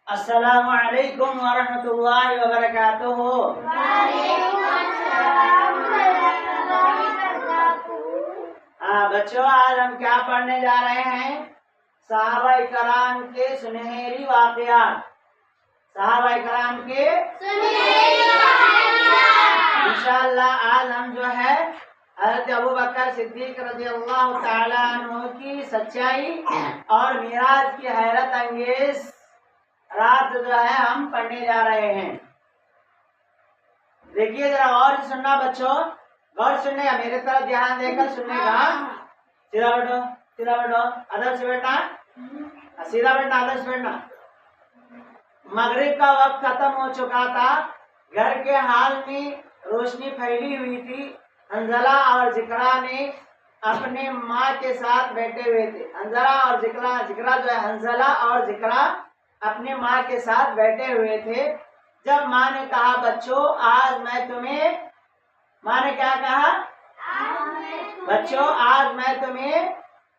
السلام علیکم ورحمۃ اللہ وبرکاتہ۔ وعلیکم السلام ورحمۃ اللہ وبرکاتہ۔ بچوں، آج ہم کیا پڑھنے جا رہے ہیں؟ صحابہ کرام کے سنہری واقعات۔ صحابہ کرام کے سنہری واقعات۔ انشاءاللہ آج ہم جو ہے حضرت ابوبکر صدیق رضی اللہ تعالیٰ عنہ کی سچائی اور معراج کی حیرت انگیز رات جو ہے ہم پڑھنے جا رہے ہیں۔ دیکھیے ذرا غور سے سننا بچوں، غور سننے کا، میرے طرف دھیان دے کر سننے کا۔ سیدھا بیٹھو، سیدھا بیٹھو، ادب سے بیٹھنا، سیدھا بیٹھنا، ادب سے بیٹھنا۔ مغرب کا وقت ختم ہو چکا تھا، گھر کے حال میں روشنی پھیلی ہوئی تھی۔ حنظلہ اور ذکرا نے اپنے ماں کے ساتھ بیٹھے ہوئے تھے۔ حنظلہ اور ذکرا جو ہے، حنظلہ اور ذکرا اپنے ماں کے ساتھ بیٹھے ہوئے تھے۔ جب ماں نے کہا بچوں آج میں تمہیں، ماں نے کیا کہا؟ بچوں آج میں تمہیں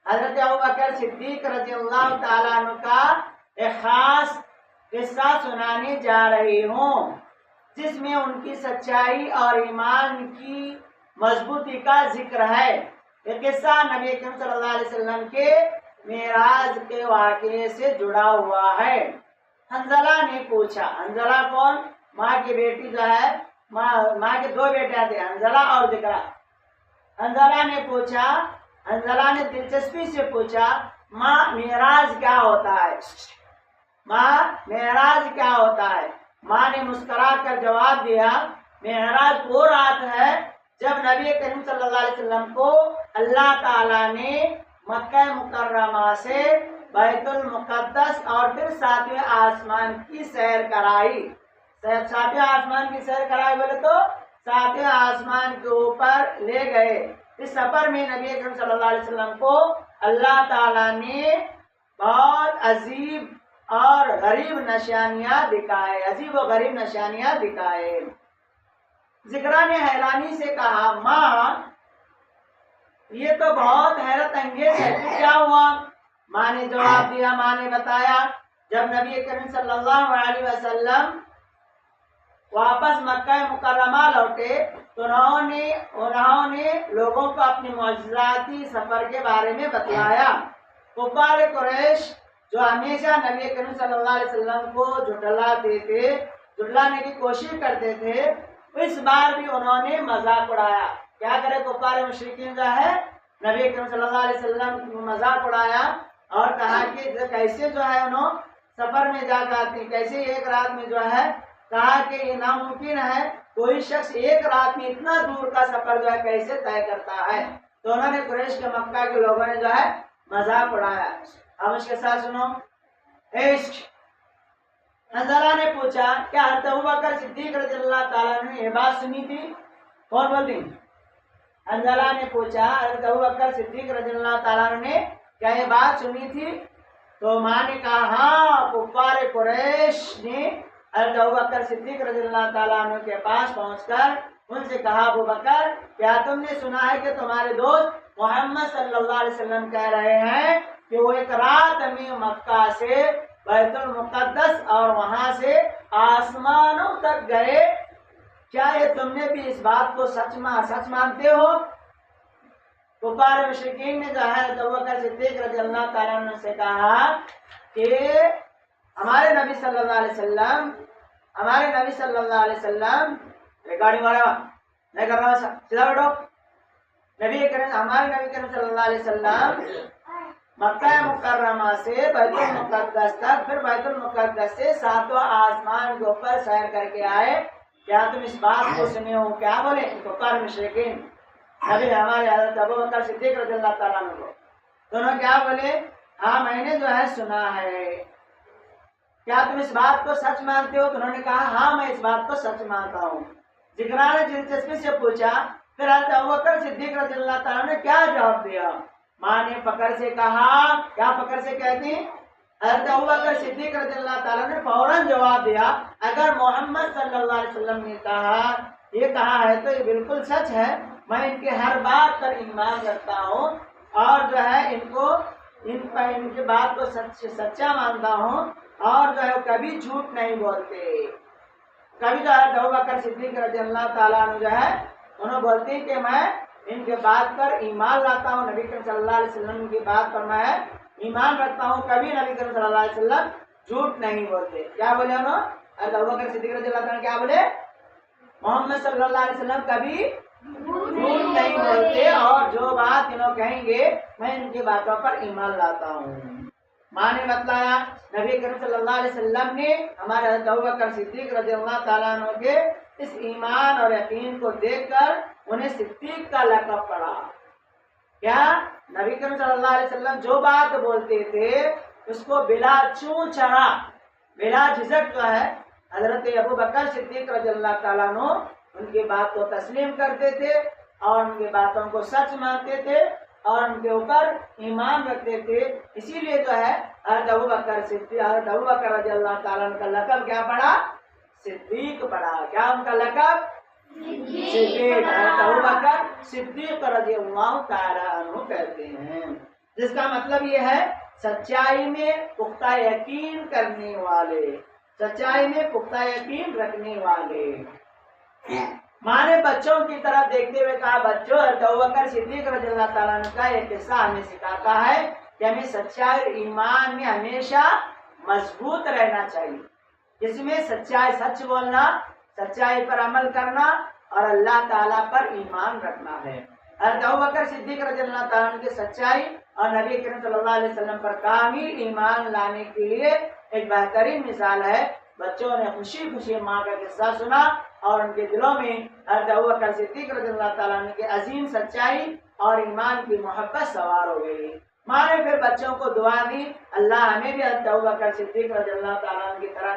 حضرت ابوبکر صدیق رضی اللہ تعالیٰ عنہ کا ایک خاص قصہ سنانے جا رہی ہوں، جس میں ان کی سچائی اور ایمان کی مضبوطی کا ذکر ہے۔ یہ قصہ نبی کریم صلی اللہ علیہ وسلم کے معراج کے واقعے سے جڑا ہوا ہے۔ حنظلہ نے پوچھا، حنظلہ کون؟ ماں کی بیٹی جو ہے، ماں کے دو بیٹے تھے، حنظلہ اور ذکرا۔ حنظلہ نے پوچھا، حنظلہ نے دلچسپی سے پوچھا ماں معراج کیا ہوتا ہے؟ ماں معراج کیا ہوتا ہے؟ ماں نے مسکرا کر جواب دیا، معراج وہ رات ہے جب نبی کریم صلی اللہ علیہ وسلم کو اللہ تعالیٰ نے مکہ مکرمہ سے بیت المقدس اور پھر ساتویں آسمان کی سیر کرائی۔ ساتویں آسمان کی سیر کرائی بولے تو ساتویں آسمان کے اوپر لے گئے۔ اس سفر میں نبی کریم صلی اللہ علیہ وسلم کو اللہ تعالیٰ نے بہت عجیب اور غریب نشانیاں دکھائے، عجیب و غریب نشانیاں دکھائے۔ ذکرا نے حیرانی سے کہا ماں یہ تو بہت حیرت انگیز ہے، پھر کیا ہوا؟ ماں نے جواب دیا، ماں نے بتایا جب نبی کریم صلی اللہ علیہ وسلم واپس مکہ مکرمہ لوٹے تو انہوں نے لوگوں کو اپنی معجزاتی سفر کے بارے میں بتلایا۔ کفار قریش جو ہمیشہ نبی کریم صلی اللہ علیہ وسلم کو جھٹلاتے تھے، جھٹلانے کی کوشش کرتے تھے، اس بار بھی انہوں نے مذاق اڑایا۔ کیا کرے کفار مشرکین جو ہے، نبی کریم صلی اللہ علیہ وسلم کی مذاق اڑایا اور کہا کہ کیسے جو ہے انہوں سفر میں جا کر آتی، کیسے ایک رات میں جو ہے، کہا کہ یہ ناممکن ہے، کوئی شخص ایک رات میں اتنا دور کا سفر جو ہے کیسے طے کرتا ہے۔ تو انہوں نے قریش کے مکہ کے لوگوں نے جو ہے مذاق اڑایا۔ اب اس کے ساتھ سنو، عشق۔ حنظلہ نے پوچھا کیا حضرت ابوبکر صدیق رضی اللہ تعالیٰ نے یہ بات سنی تھی؟ کون بولتی؟ حنظلہ نے پوچھا حضرت ابوبکر صدیق رضی اللہ تعالیٰ نے کیا یہ بات سنی تھی؟ تو ماں نے کہا ہاں، کفار قریش نے حضرت ابوبکر صدیق رضی اللہ تعالیٰ عنہ کے پاس پہنچ کر ان سے کہا ابوبکر کیا تم نے سنا ہے کہ تمہارے دوست محمد صلی اللہ علیہ وسلم کہہ رہے ہیں کہ وہ ایک رات میں مکہ سے بیت المقدس اور وہاں سے آسمانوں تک گئے، کیا یہ تم نے بھی اس بات کو سچ مانتے ہو؟ کفار مشرکین نے جو ہے حضرت ابوبکر صدیق رضی اللہ تعالیٰ عنہ سے کہا کہ ہمارے نبی صلی اللہ علیہ وسلم ریکارڈنگ والا نہیں کر رہا، سیدھا بیٹھو۔ ہمارے نبی کریم صلی اللہ علیہ وسلم مکہ مکرمہ سے بیت المقدس تک، پھر بیت المقدس سے ساتواں آسمان کے اوپر سیر کر کے آئے، کیا تم اس بات کو سنے ہو؟ کیا بولے کفار مشرکین نبی ہمارے حضرت ابوبکر صدیق رضی اللہ تعالیٰ عنہ کو؟ دونوں کیا بولے؟ ہاں میں نے جو ہے سنا ہے، کیا تم اس بات کو سچ مانتے ہو؟ تو انہوں نے کہا ہاں میں اس بات کو سچ مانتا ہوں۔ ذکرا نے دلچسپی سے پوچھا پھر حضرت ابوبکر صدیق رضی اللہ تعالیٰ نے کیا جواب دیا؟ ماں نے فخر سے کہا، کیا فخر سے کہتی؟ حضرت ابوبکر صدیق رضی اللہ تعالیٰ نے فوراً جواب دیا اگر محمد صلی اللہ علیہ وسلم نے یہ کہا ہے تو یہ بالکل سچ ہے، میں ان کی ہر بات پر ایمان رکھتا ہوں اور جو ہے ان کو ان کی بات کو سچا مانتا ہوں اور جو ہے کبھی جھوٹ نہیں بولتے. کبھی جو ہے ابو بکر صدیق رضی اللہ تعالیٰ عنہ جو ہے انہوں بولتے ہیں کہ میں ان کے بات پر ایمان لاتا ہوں, نبی کریم صلی اللہ علیہ وسلم کی بات پر میں ایمان رکھتا ہوں, کبھی نبی کریم صلی اللہ علیہ وسلم جھوٹ نہیں بولتے. کیا بولے انہوں؟ ابو بکر صدیق رضی اللہ تعالیٰ کیا بولے؟ محمد صلی اللہ علیہ وسلم کبھی جھوٹ نہیں بولتے اور جو بات انہوں کہیں گے میں ان کی باتوں پر ایمان لاتا ہوں. ماں نے بتلایا نبی کریم صلی اللہ علیہ وسلم نے ہمارے حضرت ابوبکر صدیق رضی اللہ تعالیٰ عنہ کے اس ایمان اور یقین کو دیکھ کر انہیں صدیق کا لقب پڑا. کیا نبی کریم صلی اللہ علیہ وسلم جو بات بولتے تھے اس کو بلا چوں چرا بلا جھجک جو ہے حضرت ابوبکر صدیق رضی اللہ تعالیٰ عنہ ان کی بات کو تسلیم کرتے تھے اور ان کی باتوں کو سچ مانتے تھے اور ان کے اوپر ایمان رکھتے تھے. اسی لیے جو ہے حضرت ابوبکر رضی اللہ تعالیٰ عنہ کا لقب کیا پڑا؟ صدیق پڑا. کیا ان کا لقب؟ صدیق. حضرت ابوبکر صدیق رضی اللہ تعالیٰ عنہ کہتے ہیں, جس کا مطلب یہ ہے سچائی میں پختہ یقین کرنے والے, سچائی میں پختہ یقین رکھنے والے. ماں نے بچوں کی طرف دیکھتے ہوئے کہا بچوں حضرت ابوبکر صدیق رضی اللہ تعالیٰ عنہ کا ایک قصہ ہمیں سکھاتا ہے کہ ہمیں سچائی اور ایمان میں ہمیشہ مضبوط رہنا چاہیے, جس میں سچائی سچ بولنا, سچائی پر عمل کرنا اور اللہ تعالیٰ پر ایمان رکھنا ہے. حضرت ابوبکر صدیق رضی اللہ تعالیٰ عنہ کی سچائی اور نبی کریم صلی اللہ علیہ وسلم پر کامل ایمان لانے کے لیے ایک بہترین مثال ہے. بچوں نے خوشی خوشی ماں کا قصہ سنا اور ان کے دلوں میں حضرت ابوبکر صدیق رضی اللہ تعالیٰ عنہ کی عظیم سچائی اور ایمان کی محبت سوار ہو گئی. ماں نے پھر بچوں کو دعا دی اللہ ہمیں بھی حضرت ابوبکر صدیق رضی اللہ تعالیٰ عنہ کی طرح